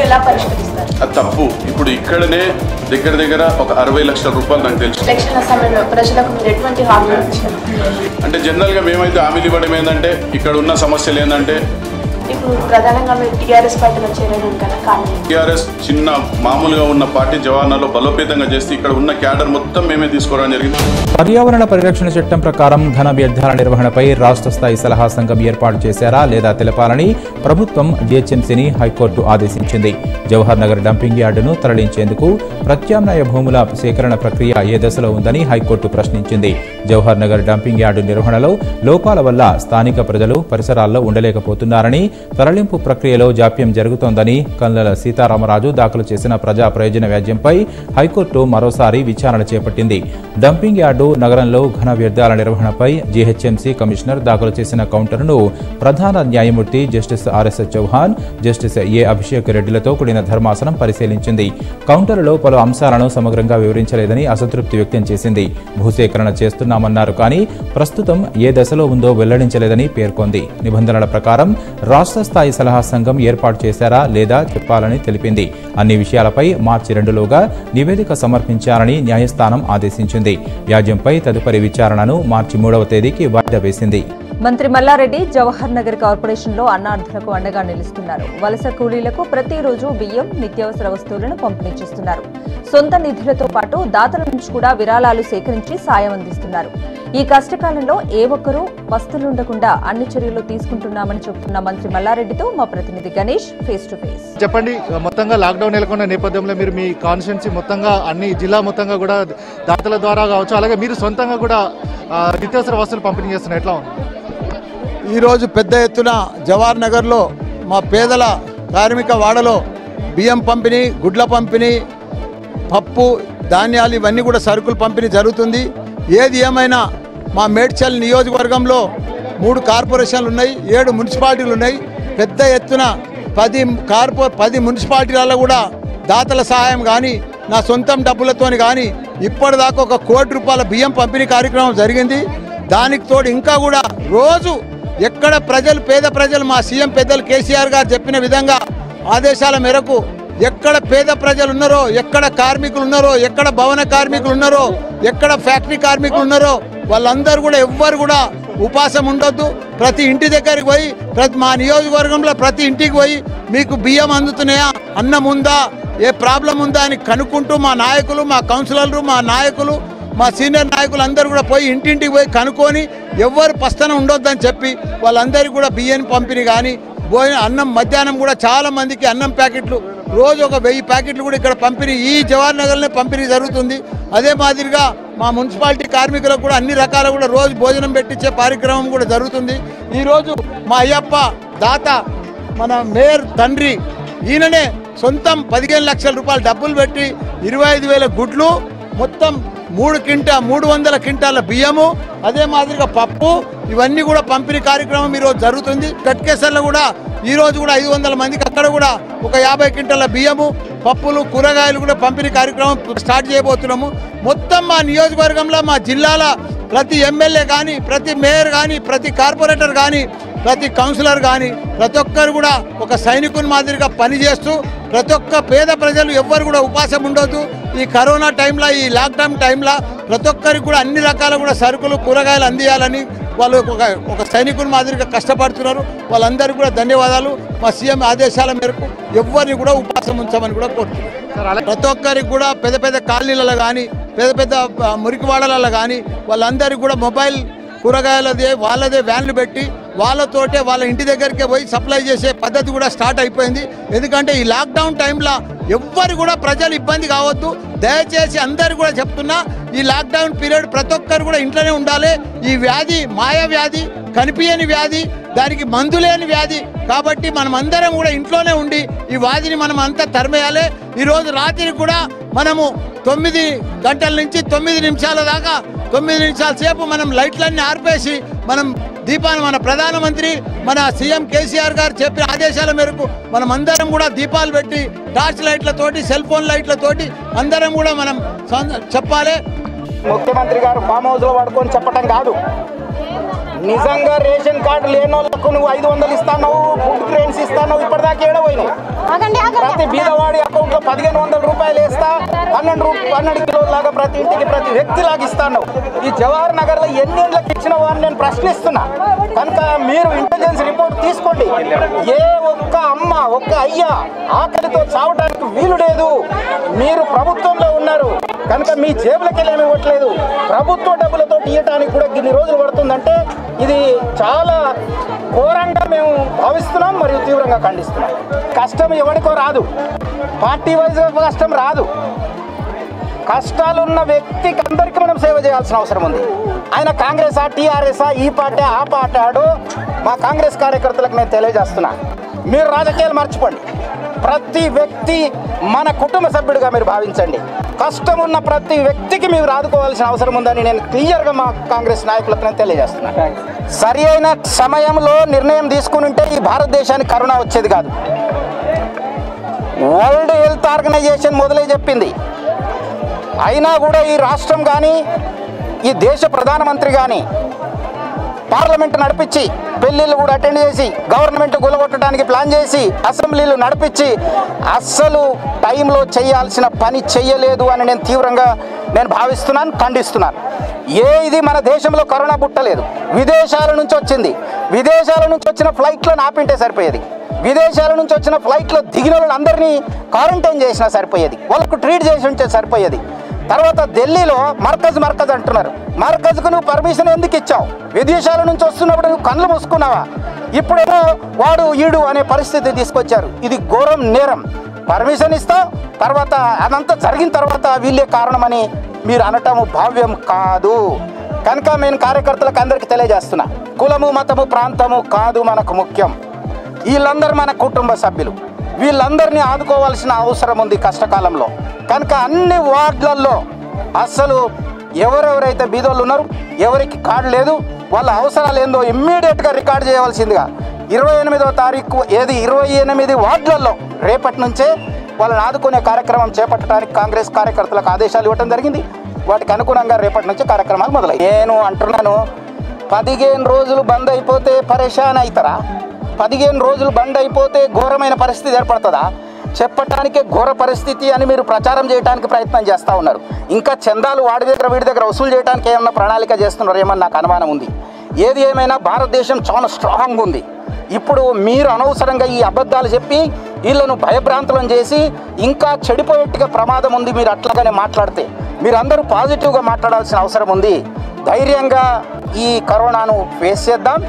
S19: ఎలా పరిష్కరిస్తారు?
S18: అది తప్పు. ఇప్పుడు ఇక్కడనే దగ్గర ఒక 60 లక్షల రూపాయలు నాకు తెలుసు.
S19: ఎలక్షన్ల సమయంలో ప్రజలకు మీరు ఎటువంటి హామీలు ఇచ్చారు?
S18: అంటే జనరల్గా మేమైతే హామీలు ఇవ్వడం ఏంటంటే ఇక్కడ ఉన్న సమస్యలు ఏంటంటే
S19: ఇప్పుడు ప్రధానంగా మీరు టీఆర్ఎస్ పార్టీలో చేరడం కదా కానీ
S18: టీఆర్ఎస్ చిన్న మామూలుగా ఉన్న పార్టీ జవహర్ నగర్లో బలోపేతంగా చేస్తే ఇక్కడ ఉన్న క్యాడర్ మొత్తం మేమే తీసుకోవడం జరిగింది.
S20: పర్యావరణ పరిరక్షణ చట్టం ప్రకారం ఘన వ్యర్థాల నిర్వహణపై రాష్ట్ర స్థాయి సలహా సంఘం ఏర్పాటు చేశారా లేదా తెలపాలని ప్రభుత్వం జీహెచ్ఎంసీని హైకోర్టు ఆదేశించింది. జవహర్ నగర్ డంపింగ్ యార్డును తరలించేందుకు ప్రత్యామ్నాయ భూముల సేకరణ ప్రక్రియ ఏ దశలో ఉందని హైకోర్టు ప్రశ్నించింది. జవహర్ నగర్ డంపింగ్ యార్డు నిర్వహణలో లోపాల వల్ల స్థానిక ప్రజలు పరిసరాల్లో ఉండలేకపోతున్నారని, తరలింపు ప్రక్రియలో జాప్యం జరుగుతోందని కల్నల సీతారామరాజు దాఖలు చేసిన ప్రజా ప్రయోజన వ్యాజ్యంపై హైకోర్టు మరోసారి విచారణ చేపట్టింది. డంపింగ్ యార్డు నగరంలో ఘన వ్యర్థాల నిర్వహణపై జీహెచ్ఎంసీ కమిషనర్ దాఖలు చేసిన కౌంటర్ను ప్రధాన న్యాయమూర్తి justice RS Chauhan, justice A Abhishek రెడ్డిలతో కూడిన ధర్మాసనం పరిశీలించింది. కౌంటర్లో పలు అంశాలను సమగ్రంగా వివరించలేదని అసంతృప్తి వ్యక్తం చేసింది. భూసేకరణ చేస్తున్నామన్నారు కానీ ప్రస్తుతం ఏ దశలో ఉందో వెల్లడించలేదని పేర్కొంది. నిబంధనల ప్రకారం రాష్ట్ర స్థాయి సలహా సంఘం ఏర్పాటు చేశారా లేదా చెప్పాలని తెలిపింది. అన్ని విషయాలపై మార్చి 2లోగా నివేదిక సమర్పించాలని న్యాయస్థానం ఆదేశించింది. వ్యాజ్యంపై తదుపరి విచారణను మార్చి 3వ తేదీకి వాయిదా వేసింది.
S7: మంత్రి మల్లారెడ్డి జవహర్ నగర్ కార్పొరేషన్లో అన్నార్థులకు అండగా నిలుస్తున్నారు. వలస కూలీలకు ప్రతిరోజు బియ్యం, నిత్యావసర వస్తువులను పంపిణీ చేస్తున్నారు. సొంత నిధులతో పాటు దాతల నుంచి కూడా విరాళాలు సేకరించి సాయం అందిస్తున్నారు. ఈ కష్టకాలంలో ఏ ఒక్కరూ వస్తులుండకుండా అన్ని చర్యలు తీసుకుంటున్నామని చెబుతున్న మంత్రి మల్లారెడ్డితో మా ప్రతినిధి గణేష్ ఫేస్ టు ఫేస్.
S21: చెప్పండి, మొత్తంగా లాక్డౌన్ నెలకొన్న నేపథ్యంలో మీరు మీ కాన్స్టిట్యున్సీ మొత్తంగా అన్ని జిల్లా మొత్తంగా కూడా దాతల ద్వారా కావచ్చు, అలాగే మీరు సొంతంగా కూడా నిత్యావసర వస్తువులు పంపిణీ చేస్తున్నారు, ఎట్లా ఉంది?
S22: ఈరోజు పెద్ద ఎత్తున జవహర్ నగర్లో మా పేదల కార్మిక వాడలో బియ్యం పంపిణీ, గుడ్ల పంపిణీ, పప్పు, ధాన్యాలు ఇవన్నీ కూడా సరుకులు పంపిణీ జరుగుతుంది. ఏది ఏమైనా మా మేడ్చల్ నియోజకవర్గంలో 3 కార్పొరేషన్లు ఉన్నాయి, 7 మున్సిపాలిటీలు ఉన్నాయి. పెద్ద ఎత్తున 10 మున్సిపాలిటీలలో కూడా దాతల సహాయం కానీ నా సొంతం డబ్బులతోని కానీ ఇప్పటిదాకా ఒక ₹1 కోటి బియ్యం పంపిణీ కార్యక్రమం జరిగింది. దానికి తోడు ఇంకా కూడా రోజు ఎక్కడ ప్రజలు, పేద ప్రజలు, మా సీఎం పెద్దలు కేసీఆర్ గారు చెప్పిన విధంగా ఆదేశాల మేరకు ఎక్కడ పేద ప్రజలు ఉన్నారో, ఎక్కడ కార్మికులు ఉన్నారో, ఎక్కడ భవన కార్మికులు ఉన్నారో, ఎక్కడ ఫ్యాక్టరీ కార్మికులు ఉన్నారో వాళ్ళందరూ కూడా ఎవ్వరు కూడా ఉపాసం ఉండొద్దు. ప్రతి ఇంటి దగ్గరికి పోయి, మా నియోజకవర్గంలో ప్రతి ఇంటికి పోయి మీకు బియ్యం అందుతున్నాయా, అన్నం ఉందా, ఏ ప్రాబ్లం ఉందా అని కనుక్కుంటూ మా నాయకులు, మా కౌన్సిలర్లు, మా నాయకులు, మా సీనియర్ నాయకులు అందరూ కూడా పోయి ఇంటింటికి పోయి కనుక్కొని ఎవ్వరు పస్తన ఉండొద్దని చెప్పి వాళ్ళందరికీ కూడా బియ్యం పంపిణీ కానీ అన్నం, మధ్యాహ్నం కూడా చాలా మందికి అన్నం ప్యాకెట్లు రోజు ఒక 1000 ప్యాకెట్లు కూడా ఇక్కడ పంపిణీ ఈ జవహర్ నగర్లోనే పంపిణీ జరుగుతుంది. అదే మాదిరిగా మా మున్సిపాలిటీ కార్మికులకు కూడా అన్ని రకాల కూడా రోజు భోజనం పెట్టించే కార్యక్రమం కూడా జరుగుతుంది. ఈరోజు మా అయ్యప్ప దాత మన మేయర్ తండ్రి ఈయననే సొంతం 15 లక్షల రూపాయలు డబ్బులు పెట్టి 25,000 గుడ్లు, మొత్తం 300 క్వింటాల బియ్యము, అదే మాదిరిగా పప్పు, ఇవన్నీ కూడా పంపిణీ కార్యక్రమం ఈరోజు జరుగుతుంది. గట్కేసర్లో కూడా ఈరోజు కూడా 500 మందికి అక్కడ కూడా ఒక 50 క్వింటాల బియ్యము, పప్పులు, కూరగాయలు కూడా పంపిణీ కార్యక్రమం స్టార్ట్ చేయబోతున్నాము. మొత్తం మా నియోజకవర్గంలో మా జిల్లాల ప్రతి ఎమ్మెల్యే కానీ, ప్రతి మేయర్ కానీ, ప్రతి కార్పొరేటర్ కానీ, ప్రతి కౌన్సిలర్ కానీ ప్రతి ఒక్కరు కూడా ఒక సైనికుని మాదిరిగా పనిచేస్తూ ప్రతి ఒక్క పేద ప్రజలు ఎవ్వరు కూడా ఉపాసం ఉండొద్దు. ఈ కరోనా టైంలో, ఈ లాక్డౌన్ టైంలో ప్రతి ఒక్కరికి కూడా అన్ని రకాల కూడా సరుకులు, కూరగాయలు అందియాలని వాళ్ళు ఒక సైనికుని మాదిరిగా కష్టపడుతున్నారు. వాళ్ళందరికీ కూడా ధన్యవాదాలు. మా సీఎం ఆదేశాల మేరకు ఎవరిని కూడా ఉపాసం ఉంచామని కూడా కోరుతున్నారు. ప్రతి ఒక్కరికి కూడా పెద్ద పెద్ద కాలనీలలో కానీ, పెద్ద పెద్ద మురికివాడలలో కానీ వాళ్ళందరికీ కూడా మొబైల్ కూరగాయలదే వాళ్ళదే వ్యాన్లు పెట్టి వాళ్ళతోటే వాళ్ళ ఇంటి దగ్గరికే పోయి సప్లై చేసే పద్ధతి కూడా స్టార్ట్ అయిపోయింది. ఎందుకంటే ఈ లాక్డౌన్ టైంలో ఎవ్వరు కూడా ప్రజలు ఇబ్బంది కావద్దు. దయచేసి అందరు కూడా చెప్తున్నా, ఈ లాక్డౌన్ పీరియడ్ ప్రతి ఒక్కరు కూడా ఇంట్లోనే ఉండాలి. ఈ వ్యాధి మాయా వ్యాధి, కనిపించని వ్యాధి, దానికి మందు లేని వ్యాధి. కాబట్టి మనం అందరం కూడా ఇంట్లోనే ఉండి ఈ వ్యాధిని మనం అంతా తరిమేయాలి. ఈరోజు రాత్రి కూడా మనము 9 గంటల నుంచి 9 నిమిషాల దాకా 9 నిమిషాల సేపు మనం లైట్లన్నీ ఆర్పేసి మనం దీపాలు మన ప్రధానమంత్రి మన సీఎం కేసీఆర్ గారు చెప్పిన ఆదేశాల మేరకు మనం అందరం కూడా దీపాలు పెట్టి టార్చ్ లైట్లతోటి సెల్ ఫోన్ లైట్లతోటి అందరం కూడా మనం చెప్పాలి.
S1: ముఖ్యమంత్రి గారు ఫామ్ హౌస్ లో పడుకొని చెప్పడం కాదు, నిజంగా రేషన్ కార్డు లేని వాళ్ళకు నువ్వు 500 ఇస్తాను, ఫుడ్ గ్రెయిన్స్ ఇస్తాను, ఇప్పటిదాకా ఏడపోయినావు. ప్రతి బీదవాడి అకౌంట్ లో 1500 రూపాయలు వేస్తా, 12 కిలోల లాగా ప్రతి ఇంటికి ప్రతి వ్యక్తి లాగా ఇస్తాను. ఈ జవహర్ నగర్ లో ఎన్ని ఇండ్లకు ఇచ్చినావు అని నేను ప్రశ్నిస్తున్నా. కనుక మీరు ఇంటెలిజెన్స్ రిపోర్ట్ తీసుకోండి. ఏ ఒక్క అమ్మ ఒక్క అయ్య ఆకలితో చావడానికి వీలు లేదు. మీరు ప్రభుత్వంలో ఉన్నారు కనుక మీ జేబులకి ఏమి ఇవ్వట్లేదు, ప్రభుత్వ డబ్బులతో ఇవ్వడానికి కూడా ఇన్ని రోజులు పడుతుందంటే ఇది చాలా ఘోరంగా మేము భావిస్తున్నాం మరియు తీవ్రంగా ఖండిస్తున్నాం. కష్టం ఎవరికో రాదు, పార్టీ వైజ్ కష్టం రాదు. కష్టాలున్న వ్యక్తికి అందరికీ మనం సేవ చేయాల్సిన అవసరం ఉంది. ఆయన కాంగ్రెసా టీఆర్ఎస్ఆ ఈ పార్టీ ఆ పార్టీ ఆడు మా కాంగ్రెస్ కార్యకర్తలకు నేను తెలియజేస్తున్నా, మీరు రాజకీయాలు మర్చిపోండి. ప్రతి వ్యక్తి మన కుటుంబ సభ్యుడిగా మీరు భావించండి. కష్టం ఉన్న ప్రతి వ్యక్తికి మీరు ఆదుకోవాల్సిన అవసరం ఉందని నేను క్లియర్గా మా కాంగ్రెస్ నాయకులకు నేను తెలియజేస్తున్నాను. సరి అయిన సమయంలో నిర్ణయం తీసుకుని ఉంటే ఈ భారతదేశానికి కరోనా వచ్చేది కాదు. వరల్డ్ హెల్త్ ఆర్గనైజేషన్ మొదలై చెప్పింది. అయినా కూడా ఈ రాష్ట్రం కానీ ఈ దేశ ప్రధానమంత్రి కానీ పార్లమెంట్ నడిపించి పెళ్లిళ్ళు కూడా అటెండ్ చేసి గవర్నమెంట్ గులగొట్టడానికి ప్లాన్ చేసి అసెంబ్లీలు నడిపించి అస్సలు టైంలో చేయాల్సిన పని చెయ్యలేదు అని నేను తీవ్రంగా భావిస్తున్నాను, ఖండిస్తున్నాను. ఇది మన దేశంలో కరోనా పుట్టలేదు, విదేశాల నుంచి వచ్చింది. విదేశాల నుంచి వచ్చిన ఫ్లైట్లను ఆపింటే సరిపోయేది. విదేశాల నుంచి వచ్చిన ఫ్లైట్లో దిగిన వాళ్ళందరినీ క్వారంటైన్ చేసినా సరిపోయేది, వాళ్ళకు ట్రీట్ చేసి ఉంటే సరిపోయేది. తర్వాత ఢిల్లీలో మర్కజ్ అంటున్నారు. మర్కజ్కు నువ్వు పర్మిషన్ ఎందుకు ఇచ్చావు? విదేశాల నుంచి వస్తున్నప్పుడు నువ్వు కళ్ళు మూసుకున్నావా? ఇప్పుడేమో వాడు ఈడు అనే పరిస్థితి తీసుకొచ్చారు. ఇది ఘోరం, నేరం. పర్మిషన్ ఇస్తావు, తర్వాత అదంతా జరిగిన తర్వాత వీళ్ళే కారణమని మీరు అనటము భావ్యం కాదు. కనుక నేను కార్యకర్తలకు అందరికీ తెలియజేస్తున్నా, కులము మతము ప్రాంతము కాదు మనకు ముఖ్యం. వీళ్ళందరూ మన కుటుంబ సభ్యులు, వీళ్ళందరినీ ఆదుకోవాల్సిన అవసరం ఉంది కష్టకాలంలో. కనుక అన్ని వార్డులలో అస్సలు ఎవరెవరైతే బీదోళ్ళు ఉన్నారు, ఎవరికి కార్డు లేదు, వాళ్ళ అవసరాలు ఏందో ఇమ్మీడియట్గా రికార్డు చేయవలసిందిగా 28వ తారీఖు 28 వార్డులలో రేపటి నుంచే వాళ్ళని ఆదుకునే కార్యక్రమం చేపట్టడానికి కాంగ్రెస్ కార్యకర్తలకు ఆదేశాలు ఇవ్వడం జరిగింది. వాటికి అనుగుణంగా రేపటి నుంచి కార్యక్రమాలు మొదలయ్యాయి. నేను అంటున్నాను, 15 రోజులు బంద్ అయిపోతే పరేషాన్ అవుతారా? 15 రోజులు బంద్ అయిపోతే ఘోరమైన పరిస్థితి ఏర్పడుతుందా? చెప్పటానికే ఘోర పరిస్థితి అని మీరు ప్రచారం చేయడానికి ప్రయత్నం చేస్తూ ఉన్నారు. ఇంకా చందాలు వాడి దగ్గర వీడి దగ్గర వసూలు చేయడానికి ఏమన్నా ప్రణాళిక చేస్తున్నారు ఏమన్నా నాకు అనుమానం ఉంది. ఏది ఏమైనా భారతదేశం చాలా స్ట్రాంగ్ ఉంది. ఇప్పుడు మీరు అనవసరంగా ఈ అబద్ధాలు చెప్పి వీళ్ళను భయభ్రాంతులను చేసి ఇంకా చెడిపోయేట్టుగా ప్రమాదం ఉంది. మీరు అట్లాగానే మాట్లాడితే మీరందరూ పాజిటివ్గా మాట్లాడాల్సిన అవసరం ఉంది. ధైర్యంగా ఈ కరోనాను ఫేస్ చేద్దాం.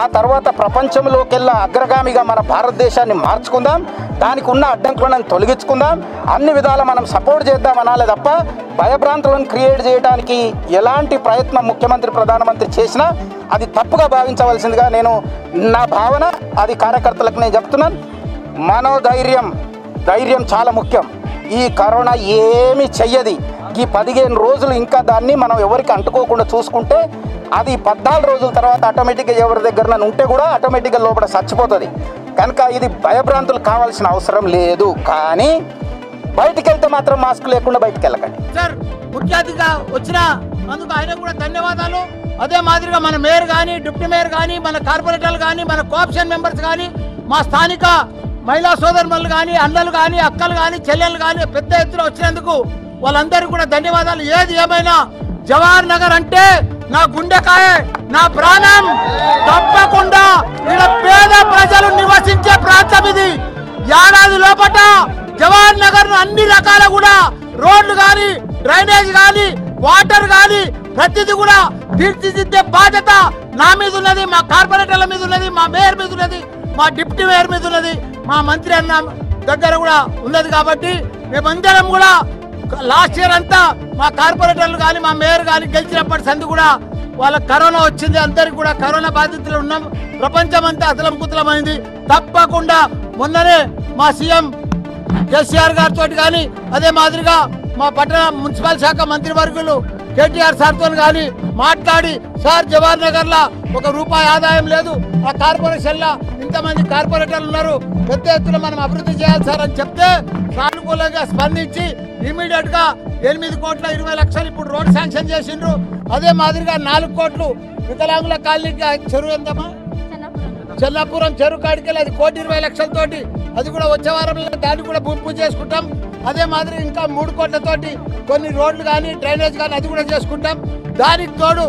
S1: ఆ తర్వాత ప్రపంచంలోకెల్లా అగ్రగామిగా మన భారతదేశాన్ని మార్చుకుందాం. దానికి ఉన్న అడ్డంకులను తొలగించుకుందాం. అన్ని విధాలా మనం సపోర్ట్ చేద్దాం అనాలి తప్ప భయభ్రాంతులను క్రియేట్ చేయడానికి ఎలాంటి ప్రయత్నం ముఖ్యమంత్రి ప్రధానమంత్రి చేసినా అది తప్పుగా భావించవలసిందిగా నా భావన. అది కార్యకర్తలకు నేను చెప్తున్నాను. ధైర్యం చాలా ముఖ్యం. ఈ కరోనా ఏమీ చెయ్యది. ఈ 15 రోజులు ఇంకా దాన్ని మనం ఎవరికి అంటుకోకుండా చూసుకుంటే అది 14 రోజుల తర్వాత ఆటోమేటిక్గా ఎవరి దగ్గర ఉంటే కూడా ఆటోమేటిక్గా లోపల చచ్చిపోతుంది. కనుక ఇది భయభ్రాంతులు కావాల్సిన అవసరం లేదు. కానీ బయటికి వెళ్తే మాత్రం మాస్క్ లేకుండా బయటికి వెళ్ళకండి.
S22: సార్ ముఖ్య అతిథిగా వచ్చిన అందుకు ఆయన కూడా ధన్యవాదాలు. అదే మాదిరిగా మన మేయర్ కానీ, డిప్యూటీ మేయర్ కానీ, మన కార్పొరేటర్లు కానీ, మన కోఆప్షన్ మెంబర్స్ కానీ, మా స్థానిక మహిళా సోదరులు కానీ, అన్నలు కానీ, అక్కలు కానీ, చెల్లెలు కానీ పెద్ద ఎత్తున వచ్చినందుకు వాళ్ళందరికీ కూడా ధన్యవాదాలు. ఏది ఏమైనా జవహర్ నగర్ అంటే నా గుండెకాయ, నా ప్రాణం. తప్పకుండా ఇక్కడ పేద ప్రజలు నివసించే ప్రాంతం ఇది. ఏడాది లోపట జవహర్ నగర్ అన్ని రకాల కూడా రోడ్లు కానీ, డ్రైనేజ్ కానీ, వాటర్ కానీ ప్రతిదీ కూడా తీర్చిదిద్దే బాధ్యత నా మీద ఉన్నది, మా కార్పొరేటర్ల మీద ఉన్నది, మా మేయర్ మీద ఉన్నది, మా డిప్యూటీ మేయర్ మీద ఉన్నది, మా మంత్రి అన్న దగ్గర కూడా ఉన్నది. కాబట్టి మేమందరం కూడా లాస్ట్ ఇయర్ అంతా మా కార్పొరేటర్లు కానీ, మా మేయర్ కానీ గెలిచినప్పటి సంది కూడా వాళ్ళకి కరోనా వచ్చింది. అందరికి కూడా కరోనా బాధితులు ఉన్నాం. ప్రపంచం అంతా అతలం కుతలమైంది. తప్పకుండా మొన్ననే మా సీఎం కేసీఆర్ గారితో కానీ, అదే మాదిరిగా మా పట్టణ మున్సిపల్ శాఖ మంత్రివర్గులు కేటీఆర్ సార్తో కానీ మాట్లాడి సార్ జవహర్ నగర్లో ₹1 ఆదాయం లేదు, ఆ కార్పొరేషన్లో ఇంతమంది కార్పొరేటర్లు ఉన్నారు, పెద్ద ఎత్తున మనం అభివృద్ధి చేయాలి సార్ అని చెప్తే సానుకూలంగా స్పందించి ఇమీడియట్ గా 8,20,00,000 ఇప్పుడు రోడ్ శాంక్షన్ చేసిండ్రు. అదే మాదిరిగా 4 కోట్లు వికలాంగుల కాలనీకి చెరువు ఎంతమా చెల్లాపురం చెరువు కాడికి వెళ్ళి అది 1,20,00,000 అది కూడా వచ్చే వారంలో దాన్ని కూడా భూమి పూజ చేసుకుంటాం. అదే మాదిరి ఇంకా 3 కోట్లతోటి కొన్ని రోడ్లు కానీ డ్రైనేజ్ కానీ అది కూడా చేసుకుంటాం. దానికి తోడు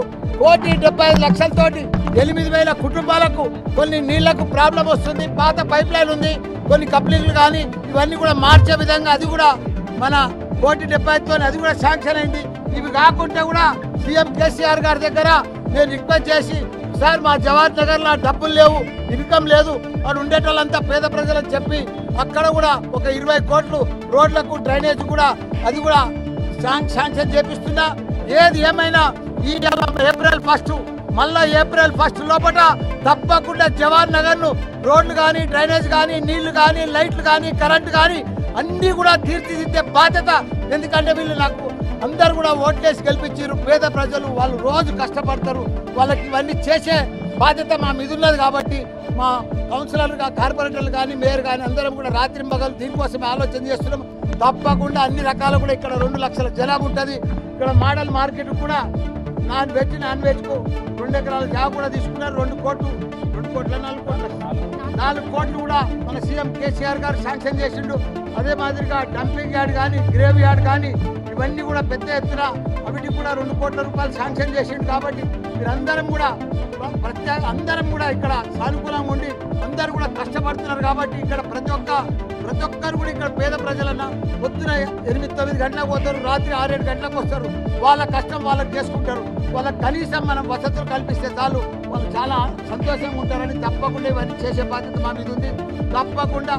S22: 1,75,00,000 8,000 కుటుంబాలకు కొన్ని నీళ్లకు ప్రాబ్లం వస్తుంది, పాత పైప్ లైన్ ఉంది, కొన్ని కప్లింగ్లు కానీ ఇవన్నీ కూడా మార్చే విధంగా అది కూడా మన 1,75,00,000 అది కూడా శాంక్షన్ అయింది. ఇవి కాకుండా కూడా సీఎం కేసీఆర్ గారి దగ్గర నేను రిక్వెస్ట్ చేసి సార్ మా జవహర్ నగర్లో డబ్బులు లేవు, ఇన్కమ్ లేదు అని ఉండేటోళ్ళంతా పేద ప్రజలకు చెప్పి అక్కడ కూడా ఒక 20 కోట్లు రోడ్లకు డ్రైనేజ్ కూడా అది కూడా శాంక్షన్ చేపిస్తున్నా. ఏది ఏమైనా ఈ ఏప్రిల్ 1 మళ్ళా ఏప్రిల్ 1 లోపల తప్పకుండా జవహర్ నగర్ను రోడ్లు కానీ డ్రైనేజ్ కానీ నీళ్లు కానీ లైట్లు కానీ కరెంటు కానీ అన్నీ కూడా తీర్చిదిద్దే బాధ్యత. ఎందుకంటే వీళ్ళు నాకు అందరు కూడా ఓట్లేసి గెలిపించారు, పేద ప్రజలు వాళ్ళు రోజు కష్టపడతారు, వాళ్ళకి ఇవన్నీ చేసే బాధ్యత మా మీద ఉన్నది. కాబట్టి మా కౌన్సిలర్లు కార్పొరేటర్లు కానీ మేయర్ కానీ అందరం కూడా రాత్రింబగలు దీనికోసం ఆలోచన చేస్తున్నాం. తప్పకుండా అన్ని రకాలు కూడా ఇక్కడ 2 లక్షల జనాభా ఉంటుంది. ఇక్కడ మోడల్ మార్కెట్ కూడా నాన్ వెజ్కు 2 ఎకరాల జాగా కూడా తీసుకున్నారు. 4 కోట్లు కూడా మన సీఎం కేసీఆర్ గారు శాంక్షన్ చేసిండు. అదే మాదిరిగా డంపింగ్ యార్డ్ కానీ గ్రేవ్ యార్డ్ కానీ ఇవన్నీ కూడా పెద్ద ఎత్తున అవిటికి కూడా ₹2 కోట్ల శాంక్షన్ చేసిండు. కాబట్టి మీరందరం కూడా అందరం కూడా ఇక్కడ సానుకూలంగా ఉండి అందరూ కూడా కష్టపడుతున్నారు. కాబట్టి ఇక్కడ ప్రతి ఒక్కరు కూడా ఇక్కడ పేద ప్రజలన్నా పొద్దున 8-9 గంటలకు పోతారు, రాత్రి 6-7 గంటలకు వస్తారు. వాళ్ళ కష్టం వాళ్ళకి చేసుకుంటారు. వాళ్ళకి కనీసం మనం వసతులు కల్పిస్తే చాలు, వాళ్ళు చాలా సంతోషంగా ఉంటారని తప్పకుండా ఇవన్నీ చేసే బాధ్యత మా మీద ఉంది. తప్పకుండా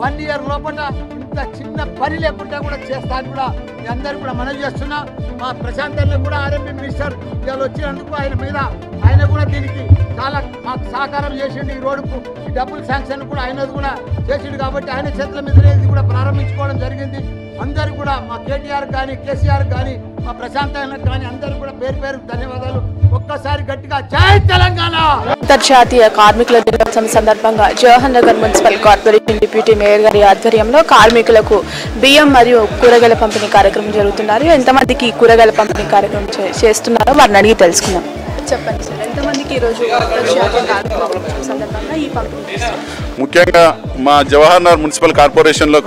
S22: 1 ఇయర్ లోపల ఇంత చిన్న పని లేకుండా కూడా చేస్తాను కూడా మీ అందరూ కూడా మనవి చేస్తున్నా. మా ప్రశాంత్ కూడా ఆర్ఎంపీ మినిస్టర్ ఇవాళ వచ్చినందుకు ఆయన కూడా దీనికి చాలా మాకు సహకారం చేసిండు. ఈ రోడ్డుకు ఈ డబ్బులు శాంక్షన్ కూడా ఆయనది కూడా చేసిండు. కాబట్టి ఆయన చేతుల మీదనే ఇది కూడా ప్రారంభించుకోవడం జరిగింది. అందరూ కూడా మా కేటీఆర్ కానీ కేసీఆర్ కానీ మా ప్రశాంత్ కానీ అందరూ కూడా పేరు పేరు ధన్యవాదాలు. ఒక్కసారి గట్టిగా జై తెలంగాణ.
S19: అంతర్జాతీయ కార్మికుల దినోత్సవం సందర్భంగా Jawahar Nagar municipal corporation deputy mayor గారి ఆధ్వర్యంలో కార్మికులకు బియ్యం మరియు కూరగాయల పంపిణీ కార్యక్రమం జరుగుతున్నారు. ఎంతమందికి కూరగాయల పంపిణీ కార్యక్రమం చేస్తున్నారో వారిని అడిగి తెలుసుకుందాం. చెప్పండి సార్, ఎంతమందికి ఈరోజు అంతర్జాతీయ కార్మికుల దినోత్సవం సందర్భంగా ఈ పంపిణీ?
S18: ముఖ్యంగా మా జవహర్ నగర్ మున్సిపల్ కార్పొరేషన్లో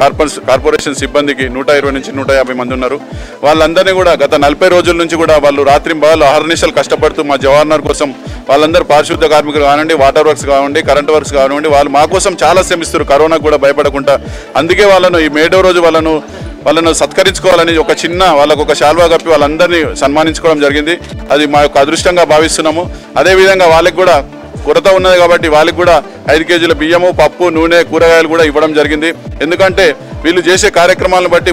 S18: కార్పొరేషన్ సిబ్బందికి 120 నుంచి 150 మంది ఉన్నారు. వాళ్ళందరినీ కూడా గత 40 రోజుల నుంచి కూడా వాళ్ళు రాత్రింబగళ్ళు అహర్నిశలు కష్టపడుతూ మా జవహర్ నగర్ కోసం వాళ్ళందరూ పారిశుద్ధ కార్మికులు కానివ్వండి, వాటర్ వర్క్స్ కానివ్వండి, కరెంట్ వర్క్స్ కానివ్వండి, వాళ్ళు మా కోసం చాలా శ్రమిస్తారు కరోనాకు కూడా భయపడకుండా. అందుకే వాళ్ళను ఈ మేడో రోజు వాళ్ళను సత్కరించుకోవాలని ఒక చిన్న వాళ్ళకు ఒక శాల్వా కప్పి వాళ్ళందరినీ సన్మానించుకోవడం జరిగింది. అది మా యొక్క అదృష్టంగా భావిస్తున్నాము. అదేవిధంగా వాళ్ళకి కూడా కొరత ఉన్నది కాబట్టి వాళ్ళకి కూడా 5 కేజీల బియ్యము, పప్పు, నూనె, కూరగాయలు కూడా ఇవ్వడం జరిగింది. ఎందుకంటే వీళ్ళు చేసే కార్యక్రమాలను బట్టి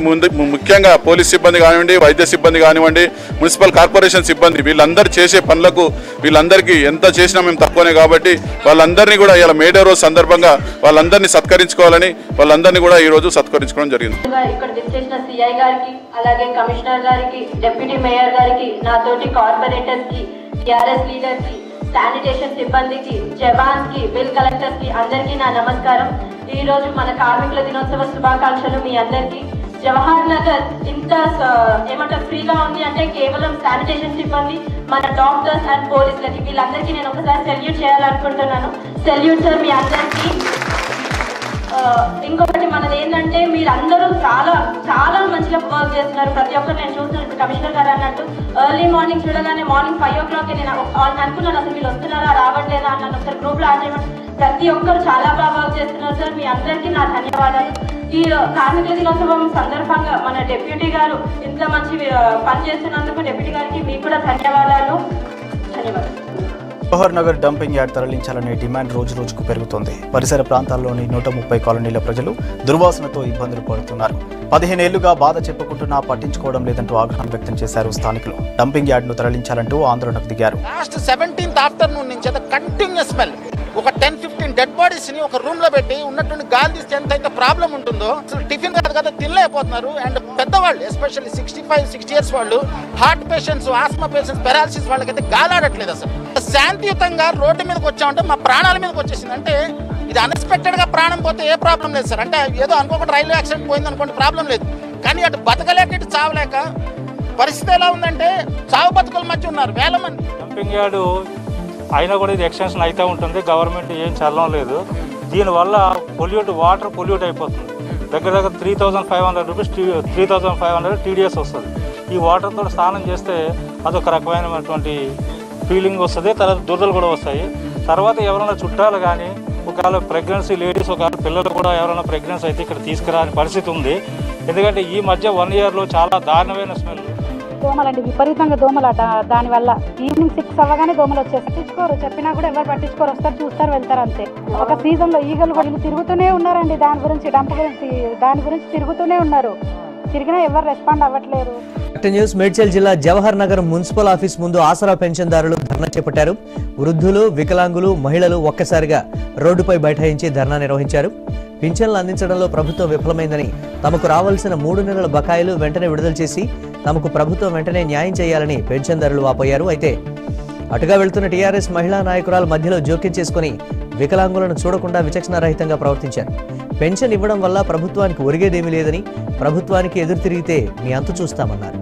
S18: ముఖ్యంగా పోలీస్ సిబ్బంది కానివ్వండి, వైద్య సిబ్బంది కానివ్వండి, మున్సిపల్ కార్పొరేషన్ సిబ్బంది వీళ్ళందరూ చేసే పనులకు వీళ్ళందరికీ ఎంత చేసినా మేము తక్కువనే. కాబట్టి వాళ్ళందరినీ కూడా ఇలా మేడే రోజు సందర్భంగా వాళ్ళందరినీ సత్కరించుకోవాలని వాళ్ళందరినీ కూడా ఈ రోజు సత్కరించుకోవడం జరిగింది.
S17: ఇక్కడ విచ్చేసిన సిఐ గారికి, అలాగే కమిషనర్ గారికి, డిప్యూటీ మేయర్ గారికి, నాతోటి కార్పొరేటర్స్ కి, టిఆర్ఎస్ లీడర్ కి, శానిటేషన్ సిబ్బందికి, జవాన్స్ కి, బిల్ కలెక్టర్స్ కి అందరికీ నా నమస్కారం. ఈ రోజు మన కార్మికుల దినోత్సవ శుభాకాంక్షలు మీ అందరికీ. జవహర్ నగర్ ఇంత ఏమంటారు ఫ్రీగా ఉంది అంటే కేవలం శానిటేషన్ సిబ్బంది, మన డాక్టర్స్ అండ్ పోలీసులకి, వీళ్ళందరికీ నేను ఒకసారి సెల్యూట్ చేయాలనుకుంటున్నాను. సెల్యూట్ సార్ మీ అందరికీ. ఇంకొకటి మనది ఏంటంటే మీరందరూ చాలా చాలా మంచిగా వర్క్ చేస్తున్నారు. ప్రతి ఒక్కరు నేను చూస్తున్నాను, కమిషనర్ గారు అన్నట్టు ఎర్లీ మార్నింగ్ చూడగానే మార్నింగ్ 5 o'clock నేను అనుకున్నాను అసలు వీళ్ళు వస్తున్నారా రావట్లేదా అన్నాను. ఒకసారి గ్రూప్లో యాడ్ చేయమని ప్రతి ఒక్కరు చాలా బాగా వర్క్ చేస్తున్నారు సార్. మీ అందరికీ నా ధన్యవాదాలు. ఈ కార్మికుల దినోత్సవం సందర్భంగా మన డిప్యూటీ గారు ఇంత మంచి పని చేస్తున్నందుకు డిప్యూటీ గారికి మీకు కూడా ధన్యవాదాలు.
S9: జవహర్ నగర్ డంపింగ్ యార్డ్ తరలించాలనే డిమాండ్ రోజు రోజుకు పెరుగుతోంది. పరిసర ప్రాంతాల్లోని 130 కాలనీల ప్రజలు దుర్వాసనతో ఇబ్బందులు పడుతున్నారు. 15 ఏళ్లుగా బాధ చెప్పుకుంటున్నా పట్టించుకోవడం లేదంటూ ఆగ్రహం వ్యక్తం చేశారు స్థానికులు. డంపింగ్ యార్డ్ను తరలించాలంటూ ఆందోళనకు దిగారు.
S1: లాస్ట్ 17th ఆఫ్టర్నూన్ నుంచి కంటిన్యూస్ స్మెల్. ఒక 10-15 డెడ్ బాడీస్ ని ఒక రూమ్ లో పెట్టి ఉన్నటువంటి గాలి తీస్తే ఎంత ప్రాబ్లం ఉంటుందో. అసలు టిఫిన్ కాదు కదా తినలేకపోతున్నారు. అండ్ పెద్దవాళ్ళు ఎస్పెషల్లీ 65-60 years వాళ్ళు, heart patients, Asma patients, paralysis వాళ్ళకైతే గాలాడట్లేదు. అసలు శాంతియుతంగా రోడ్డు మీదకి వచ్చామంటే మా ప్రాణాల మీదకి వచ్చేసింది. అంటే ఇది అన్ఎక్స్పెక్టెడ్గా ప్రాణం పోతే ఏ ప్రాబ్లం లేదు సార్. అంటే ఏదో అనుకోకుండా రైల్వే యాక్సిడెంట్ పోయింది అనుకోండి, ప్రాబ్లం లేదు. కానీ అటు బతకలేక ఇటు చావలేక పరిస్థితి ఎలా ఉందంటే చావు బతుకుల మధ్య ఉన్నారు వేల మంది.
S4: డంపింగ్ యార్డు అయినా కూడా ఇది ఎక్స్టెన్షన్ అయితే ఉంటుంది, గవర్నమెంట్ ఏం చల్లడం లేదు. దీనివల్ల వాటర్ పొల్యూట్ అయిపోతుంది. దగ్గర 3,500 రూపీస్ 3,500 TDS వస్తుంది. ఈ వాటర్తో స్నానం చేస్తే అదొక రకమైనటువంటి ఫీలింగ్ వస్తుంది. తర్వాత దురదలు కూడా వస్తాయి. తర్వాత ఎవరైనా చుట్టాలు కానీ ఒకవేళ ప్రెగ్నెన్సీ లేడీస్, ఒకవేళ పిల్లలు కూడా ఎవరైనా ప్రెగ్నెన్సీ అయితే ఇక్కడ తీసుకురాని పరిస్థితి ఉంది. ఎందుకంటే ఈ మధ్య 1 yearలో చాలా దారుణమైన స్మెల్.
S5: దోమలండి, విపరీతంగా దోమలట. దానివల్ల ఈవినింగ్ 6 అవ్వగానే దోమలు వచ్చేసి పట్టించుకోరు, చెప్పినా కూడా ఎవరు పట్టించుకోరు, వస్తారు చూస్తారు వెళ్తారు అంతే. ఒక సీజన్లో ఈగలు కూడా తిరుగుతూనే ఉన్నారండి. దాని గురించి తిరుగుతూనే ఉన్నారు. తిరిగినా ఎవరు రెస్పాండ్ అవ్వట్లేరు.
S23: న్యూస్ మేడ్చల్ జిల్లా జవహర్ నగర్ మున్సిపల్ ఆఫీస్ ముందు ఆసరా పెన్షన్దారులు ధర్నా చేపట్టారు. వృద్ధులు, వికలాంగులు, మహిళలు ఒక్కసారిగా రోడ్డుపై బైఠాయించి ధర్నా నిర్వహించారు. పింఛన్లు అందించడంలో ప్రభుత్వం విఫలమైందని, తమకు రావాల్సిన 3 నెలల బకాయిలు వెంటనే విడుదల చేసి తమకు ప్రభుత్వం వెంటనే న్యాయం చేయాలని పెన్షన్దారులు వాపోయారు. అయితే అటుగా వెళ్తున్న టీఆర్ఎస్ మహిళా నాయకురాలు మధ్యలో జోక్యం చేసుకుని వికలాంగులను చూడకుండా విచక్షణారహితంగా ప్రవర్తించారు. పెన్షన్ ఇవ్వడం వల్ల ప్రభుత్వానికి ఒరిగేదేమీ లేదని, ప్రభుత్వానికి ఎదురు తిరిగితే మీ అంతు చూస్తామన్నారు.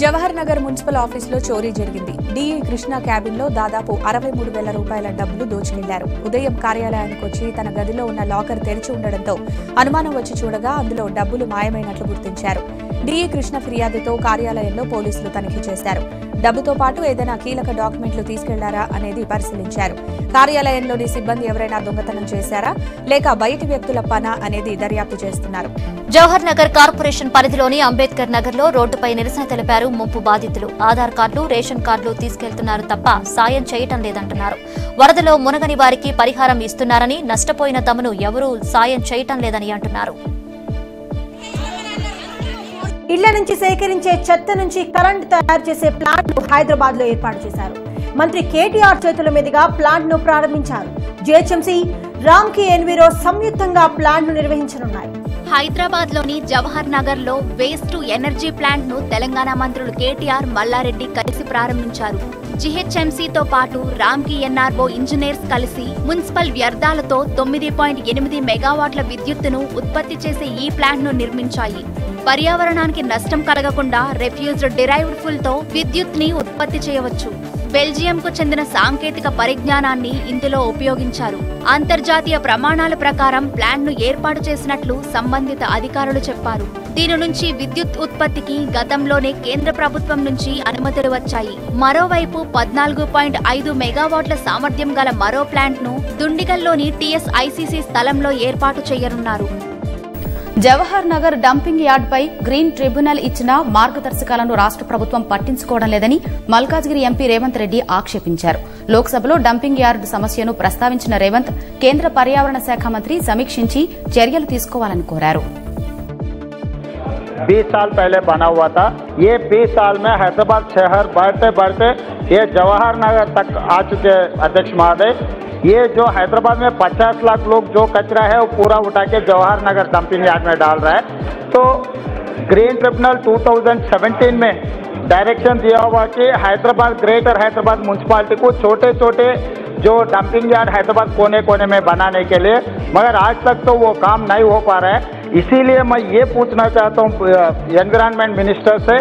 S24: జవహర్ నగర్ మున్సిపల్ ఆఫీసులో చోరీ జరిగింది. డిఈ కృష్ణ క్యాబిన్లో దాదాపు 63,000 రూపాయల డబ్బులు దోచుకెళ్లారు. ఉదయం కార్యాలయానికి వచ్చి తన గదిలో ఉన్న లాకర్ తెరిచి ఉండడంతో అనుమానం వచ్చి చూడగా అందులో డబ్బులు మాయమైనట్లు గుర్తించారు. డిఈ కృష్ణ ఫిర్యాదుతో కార్యాలయంలో పోలీసులు తనిఖీ చేశారు. డబ్బుతో పాటు ఏదైనా కీలక డాక్యుమెంట్లు తీసుకెళ్లారా అనేది పరిశీలించారు. కార్యాలయంలోని సిబ్బంది ఎవరైనా దొంగతనం చేశారా లేక బయటి వ్యక్తుల పనా అనేది దర్యాప్తు చేస్తున్నారు.
S11: జవహర్ నగర్ కార్పొరేషన్ పరిధిలోని అంబేద్కర్ నగర్ లో రోడ్డుపై నిరసన తెలిపారు ముంపు బాధితులు. ఆధార్ కార్డులు, రేషన్ కార్డులు తీసుకెళ్తున్నారు తప్ప సాయం చేయటం లేదంటున్నారు. వరదలో మునగని వారికి పరిహారం ఇస్తున్నారని, నష్టపోయిన తమను ఎవరూ సాయం చేయటం లేదని అంటున్నారు.
S25: ఇళ్ల నుంచి సేకరించే చెత్త నుంచి కరెంట్ తయారు చేసే ప్లాంట్ ను హైదరాబాద్ లో ఏర్పాటు చేశారు. మంత్రి కేటీఆర్ చేతుల మీదుగా ప్లాంట్ ను ప్రారంభించారు. జిహెచ్ఎంసీ, రామ్కీ ఎన్విరో సంయుక్తంగా ప్లాంట్ ను నిర్వహించనున్నాయి.
S26: హైదరాబాద్ లోని జవహర్ నగర్ లో వేస్ట్ టు ఎనర్జీ ప్లాంట్ ను తెలంగాణ మంత్రులు కేటీఆర్, మల్లారెడ్డి కలిసి ప్రారంభించారు. జిహెచ్ఎంసీతో పాటు రామ్కీ ఎన్ఆర్ఓ ఇంజనీర్స్ కలిసి మున్సిపల్ వ్యర్థాలతో 9.8 మెగావాట్ల విద్యుత్తును ఉత్పత్తి చేసే ఈ ప్లాంట్ ను నిర్మించాయి. పర్యావరణానికి నష్టం కలగకుండా రిఫ్యూజ్డ్ డిరైవ్డ్ ఫుల్ తో విద్యుత్ ని ఉత్పత్తి చేయవచ్చు. బెల్జియంకు చెందిన సాంకేతిక పరిజ్ఞానాన్ని ఇందులో ఉపయోగించారు. అంతర్జాతీయ ప్రమాణాల ప్రకారం ప్లాంట్ ను ఏర్పాటు చేసినట్లు సంబంధిత అధికారులు చెప్పారు. దీని నుంచి విద్యుత్ ఉత్పత్తికి గతంలోనే కేంద్ర ప్రభుత్వం నుంచి అనుమతులు వచ్చాయి. మరోవైపు 14.5 మెగావాట్ల సామర్థ్యం గల మరో ప్లాంట్ ను దుండిగల్లోని టీఎస్ఐసీసీ స్థలంలో ఏర్పాటు చేయనున్నారు.
S27: జవహర్ నగర్ డంపింగ్ యార్డ్పై గ్రీన్ ట్రిబ్యునల్ ఇచ్చిన మార్గదర్శకాలను రాష్ట్ర ప్రభుత్వం పట్టించుకోవడం లేదని మల్కాజ్గిరి ఎంపీ రేవంత్ రెడ్డి ఆక్షేపించారు. లోక్సభలో డంపింగ్ యార్డు సమస్యను ప్రస్తావించిన రేవంత్ కేంద్ర పర్యావరణ శాఖ మంత్రి సమీక్షించి చర్యలు తీసుకోవాలని కోరారు.
S28: 20 साल पहले बना हुआ था. ये 20 साल में हैदराबाद शहर बढ़ते बढ़ते ये जवाहर नगर तक आ चुके अध्यक्ष महोदय. ये जो हैदराबाद में 50 लाख लोग जो कचरा है वो पूरा उठा के जवाहर नगर डंपिंग यार्ड में डाल रहा है. तो ग्रीन ट्रिब्यूनल 2017 में डायरेक्शन दिया हुआ कि हैदराबाद ग्रेटर हैदराबाद म्यूनसिपालिटी को छोटे छोटे जो डंपिंग यार्ड हैदराबाद कोने कोने में बनाने के लिए, मगर आज तक तो वो काम नहीं हो पा रहा है. इसीलिए मैं ये पूछना चाहता हूँ एनवायरनमेंट मिनिस्टर से,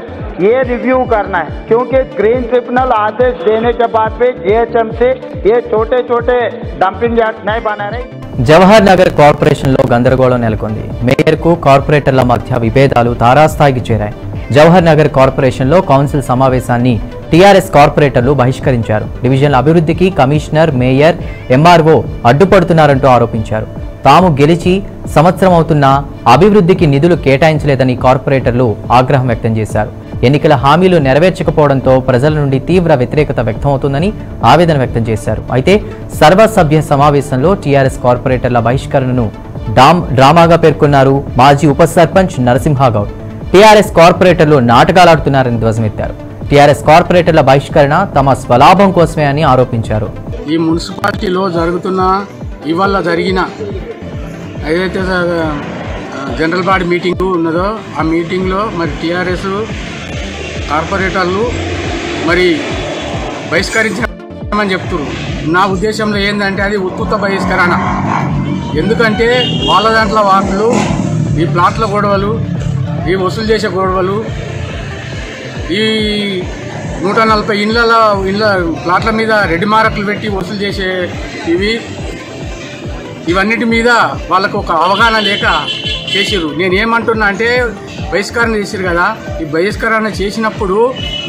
S28: ये रिव्यू करना है क्योंकि ग्रीन ट्रिब्यूनल आदेश देने के बाद भी जीएचएमसी ये छोटे छोटे डंपिंग यार्ड नहीं बना रहे.
S23: జవహర్ నగర్ కార్పొరేషన్లో గందరగోళం నెలకొంది. మేయర్కు కార్పొరేటర్ల మధ్య విభేదాలు తారాస్థాయికి చేరాయి. జవహర్ నగర్ కార్పొరేషన్లో కౌన్సిల్ సమావేశాన్ని టీఆర్ఎస్ కార్పొరేటర్లు బహిష్కరించారు. డివిజన్ల అభివృద్ధికి కమిషనర్, మేయర్, ఎంఆర్ఓ అడ్డుపడుతున్నారంటూ ఆరోపించారు. తాము గెలిచి సంవత్సరం అవుతున్నా అభివృద్ధికి నిధులు కేటాయించలేదని కార్పొరేటర్లు ఆగ్రహం వ్యక్తం చేశారు. ఎన్నికల హామీలు నెరవేర్చకపోవడంతో ప్రజల నుండి తీవ్ర వ్యతిరేకత వ్యక్తమవుతుందని ఆవేదన వ్యక్తం చేశారు. అయితే సర్వసభ్య సమావేశంలో టీఆర్ఎస్ కార్పొరేటర్ల బహిష్కరణను డ్రామాగా పేర్కొన్నారు మాజీ ఉప సర్పంచ్ నరసింహగౌడ్. టీఆర్ఎస్ కార్పొరేటర్లు నాటకాలాడుతున్నారని ధ్వజమెత్తారు. టీఆర్ఎస్ కార్పొరేటర్ల బహిష్కరణ తమ స్వలాభం కోసమే అని ఆరోపించారు.
S2: ఈ మున్సిపాలిటీలో జరుగుతున్న ఇవాళ జరిగిన ఏదైతే
S3: జనరల్ బాడీ మీటింగ్ ఉన్నదో ఆ మీటింగ్లో మరి టీఆర్ఎస్ కార్పొరేటర్లు మరి బహిష్కరించామని చెప్తున్నారు. నా ఉద్దేశంలో ఏంటంటే అది ఉత్తుత బహిష్కరణ. ఎందుకంటే వాళ్ళ దాంట్లో వాళ్ళు ఈ ప్లాట్ల గొడవలు, ఈ వసూలు చేసే గొడవలు, ఈ 140 ఇండ్ల ప్లాట్ల మీద రెడ్ మార్కులు పెట్టి వసూలు చేసే ఇవన్నిటి మీద వాళ్ళకు ఒక అవగాహన లేక చేసిర్రు. నేను ఏమంటున్నా అంటే బహిష్కరణ చేసిరు కదా, ఈ బహిష్కరణ చేసినప్పుడు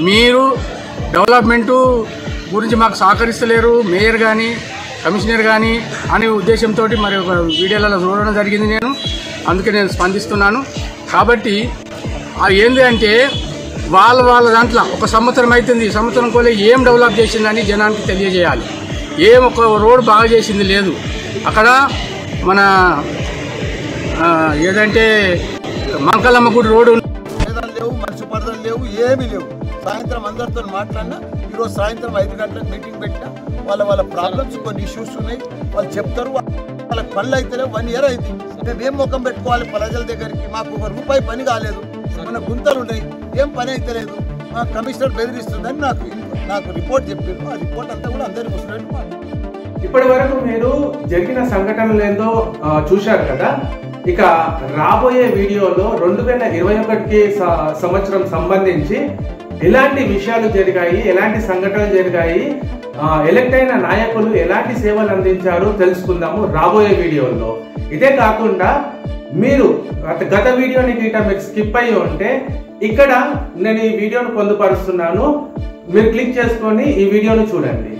S3: మీరు డెవలప్మెంటు గురించి మాకు సహకరిస్తలేరు మేయర్ కానీ కమిషనర్ కానీ అనే ఉద్దేశంతో మరి ఒక వీడియోలలో చూడడం జరిగింది. అందుకే నేను స్పందిస్తున్నాను. కాబట్టి ఏంది అంటే వాళ్ళ దాంట్లో ఒక సంవత్సరం అవుతుంది, సంవత్సరం కోలే ఏం డెవలప్ చేసిందని జనానికి తెలియజేయాలి. ఏం ఒక రోడ్ బాగా చేసింది లేదు అక్కడ. మన ఏదంటే మంకలమ్మ గుడి రోడ్డు
S22: లేవు, మనిషి పరదలు లేవు, ఏమీ లేవు. సాయంత్రం అందరితో మాట్లాడినా, ఈరోజు సాయంత్రం 5 గంటలకు మీటింగ్ పెట్టినా వాళ్ళ ప్రాబ్లమ్స్ కొన్ని ఇష్యూస్ ఉన్నాయి, వాళ్ళు చెప్తారు. వాళ్ళకి పనులు అయితే 1 ఇయర్ అయింది. మేము ఏం ముఖం పెట్టుకోవాలి ప్రజల దగ్గరికి? మాకు ₹1 పని కాలేదు, మన గుంతలు ఉన్నాయి, ఏం పని అయితే లేదు. మా కమిషనర్ బెదిరిస్తుందని నాకు రిపోర్ట్ చెప్పారు. ఆ రిపోర్ట్ అంతా కూడా అందరికీ వస్తున్నట్టు.
S6: ఇప్పటి వరకు మీరు జరిగిన సంఘటనలు ఏందో చూశారు కదా. ఇక రాబోయే వీడియోలో 2021 సంవత్సరం సంబంధించి ఎలాంటి విషయాలు జరిగాయి, ఎలాంటి సంఘటనలు జరిగాయి, ఎలక్ట్ అయిన నాయకులు ఎలాంటి సేవలు అందించారో తెలుసుకుందాము రాబోయే వీడియోలో. ఇదే కాకుండా మీరు గత వీడియోని మీరు స్కిప్ అయ్యి ఉంటే ఇక్కడ నేను ఈ వీడియోను పొందుపరుస్తున్నాను, మీరు క్లిక్ చేసుకొని ఈ వీడియోను చూడండి.